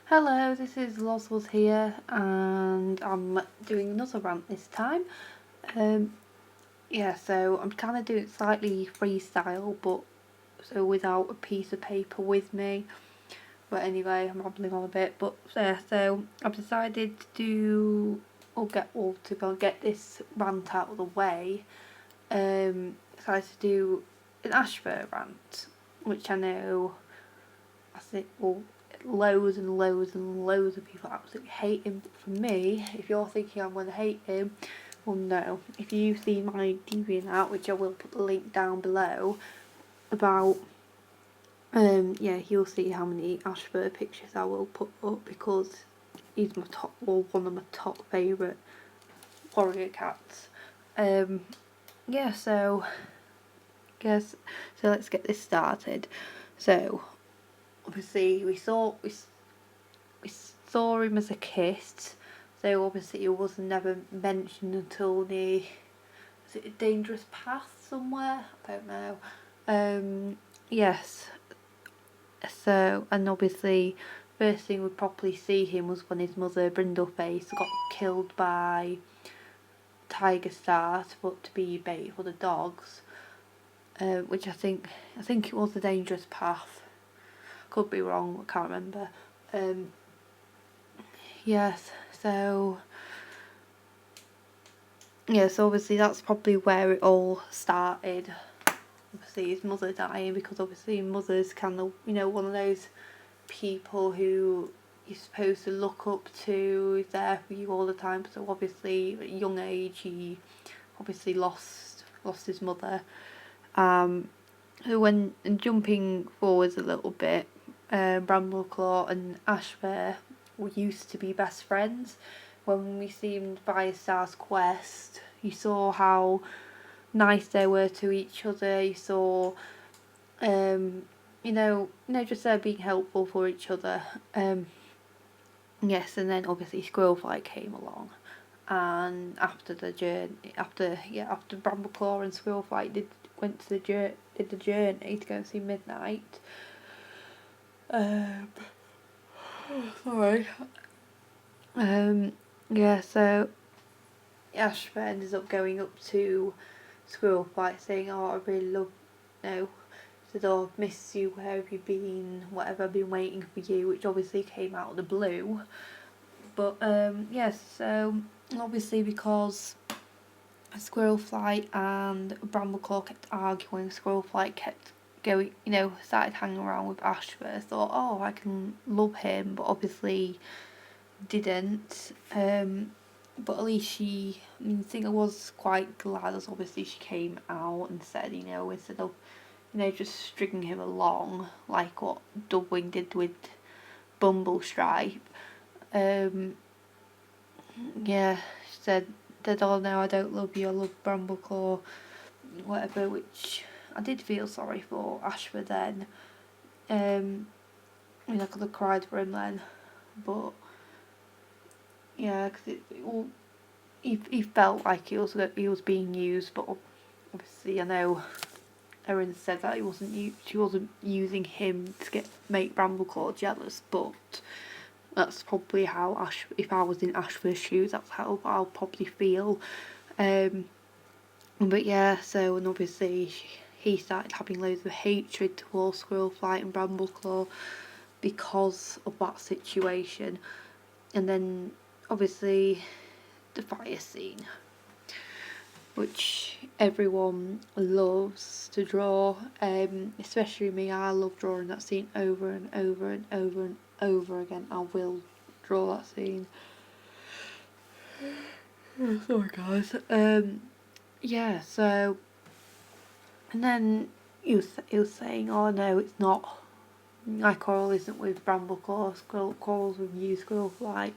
Hello, this is Loswell here, and I'm doing another rant this time. Um, so I'm kind of doing slightly freestyle, but so without a piece of paper with me. But anyway, I'm rambling on a bit. But so I've decided to get this rant out of the way. Decided to do an Ashfur rant, which I know loads and loads and loads of people absolutely hate him. For me, if you're thinking I'm going to hate him, well, no. If you see my DeviantArt, which I will put the link down below, about you'll see how many Ashfur pictures I will put up because he's one of my top favourite warrior cats. Um, yeah, so guess so. Let's get this started. So obviously we saw him as a kid, so obviously he was never mentioned until is it a dangerous path somewhere? I don't know. Yes. So, and obviously, first thing we properly see him was when his mother, Brindleface, got killed by Tiger Star to be bait for the dogs. Which I think it was a dangerous path. Could be wrong, I can't remember. Yes, so obviously that's probably where it all started. Obviously his mother dying, because obviously mother's kind of, one of those people who you're supposed to look up to, is there for you all the time. So obviously at a young age he obviously lost his mother. When jumping forwards a little bit, Brambleclaw and Ashfur used to be best friends. When we see them by Star's Quest, you saw how nice they were to each other. You saw, just being helpful for each other. Yes, and then obviously Squirrelflight came along, and after Brambleclaw and Squirrelflight did the journey to go see Midnight. Sorry. So Ashfur ends up going up to Squirrelflight saying, "Oh, I really love, said, oh, I've missed you, where have you been, whatever, I've been waiting for you," which obviously came out of the blue. But so obviously because Squirrelflight and Brambleclaw kept arguing, Squirrelflight kept going, started hanging around with Ashfur, thought, oh, I can love him, but obviously didn't. But at least I think I was quite glad as obviously she came out and said, instead of, just stringing him along like what Dubwing did with Bumblestripe. She said, "Oh no, I don't love you, I love Brambleclaw," whatever, which I did feel sorry for Ashfur then. I could have cried for him then, but because he felt like he was being used, but obviously I know Erin said that she wasn't using him to make Brambleclaw jealous, but that's probably how if I was in Ashfur's shoes, that's how I'll probably feel. But so, and obviously he started having loads of hatred towards Squirrelflight and Brambleclaw because of that situation. And then obviously the fire scene, which everyone loves to draw, especially me. I love drawing that scene over and over and over and over again. I will draw that scene. Sorry guys. So, and then he was saying, oh no, it's not, my quarrel isn't with Brambleclaw, quarrel's with you, Squirrelflight.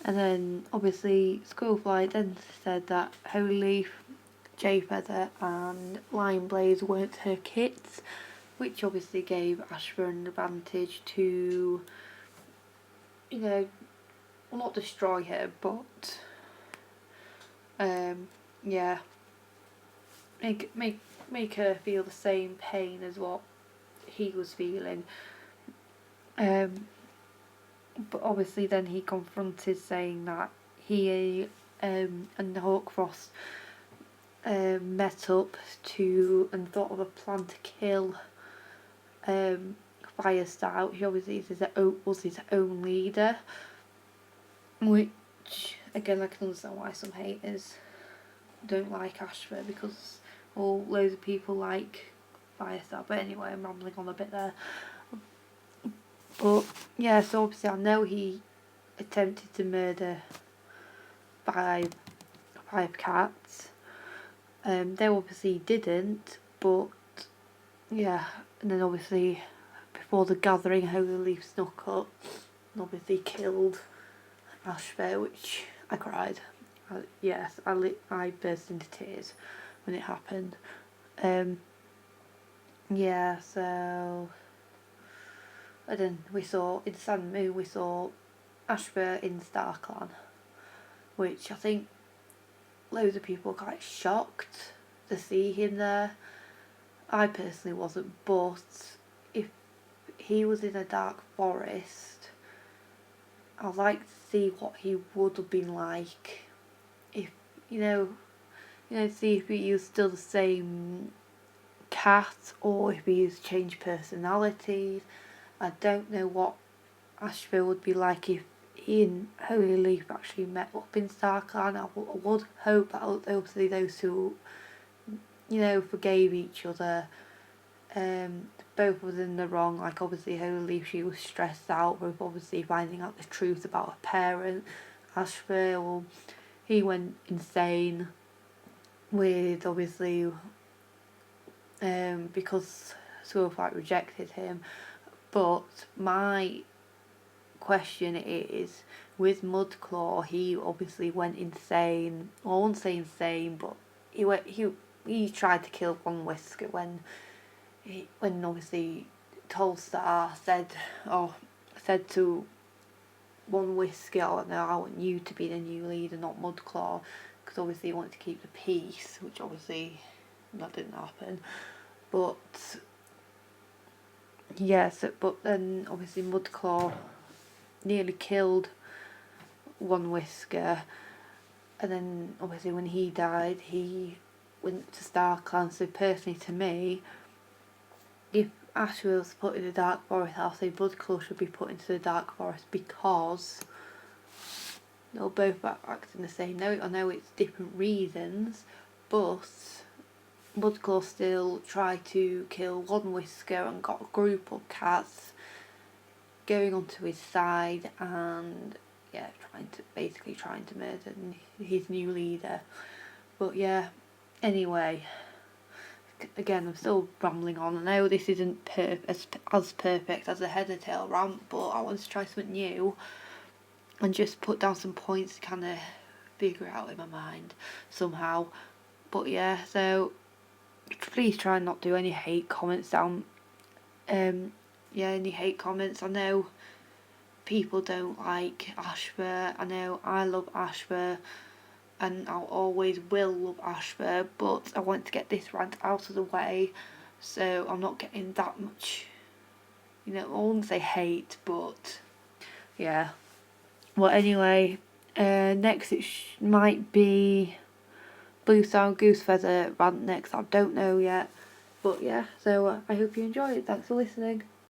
And then obviously Squirrelflight then said that Holyleaf, Jayfeather and Lionblaze weren't her kits, which obviously gave Ashfur an advantage to, not destroy her, but make her feel the same pain as what he was feeling. but obviously then he confronted saying that he and Hawkfrost met up to and thought of a plan to kill Firestar, which obviously was his own leader, which again I can understand why some haters don't like Ashfur, because loads of people like Firestar. But anyway, I'm rambling on a bit there. But yeah, so obviously I know he attempted to murder five cats. They obviously didn't, but yeah, and then obviously before the gathering, Holy Leaf snuck up and obviously killed Ashfur, which I cried. I burst into tears when it happened. Yeah, so and then we saw in Sun Moon we saw Ashfur in StarClan, which I think loads of people were quite shocked to see him there. I personally wasn't, but if he was in a dark forest, I'd like to see what he would have been like if see if he was still the same cat or if he's changed personalities. I don't know what Ashfur would be like if he and Holy Leaf actually met up in StarClan. I would hope that obviously those two, forgave each other. Both was in the wrong. Like obviously Holy Leaf, she was stressed out with obviously finding out the truth about her parent. Ashfur, well, he went insane with obviously because Squirrelfight rejected him. But my question is, with Mudclaw, he obviously went insane. Well, I won't say insane, but he tried to kill One Whisker when obviously Tolstar said to One Whisker, "Oh no, I want you to be the new leader, not Mudclaw," because obviously he wanted to keep the peace, which obviously that didn't happen. But yes, but then obviously Mudclaw nearly killed One Whisker, and then obviously when he died, he went to StarClan. So personally, to me, if Ashfur was put in the Dark Forest, I'll say Mudclaw should be put into the Dark Forest because they'll both act in the same. I know it's different reasons, but Mudclaw still tried to kill One Whisker and got a group of cats going onto his side and trying to murder his new leader. But yeah, anyway, again I'm still rambling on. I know this isn't as perfect as a head of tail rant, but I wanted to try something new and just put down some points to kind of figure it out in my mind somehow. But yeah, so please try and not do any hate comments down. Any hate comments. I know people don't like Ashfur. I know I love Ashfur and I always will love Ashfur, but I want to get this rant out of the way so I'm not getting that much, I wouldn't say hate, but yeah. Well, anyway, next it might be Blue Sound Goose Feather rant next. I don't know yet, but yeah, so I hope you enjoy it. Thanks for listening.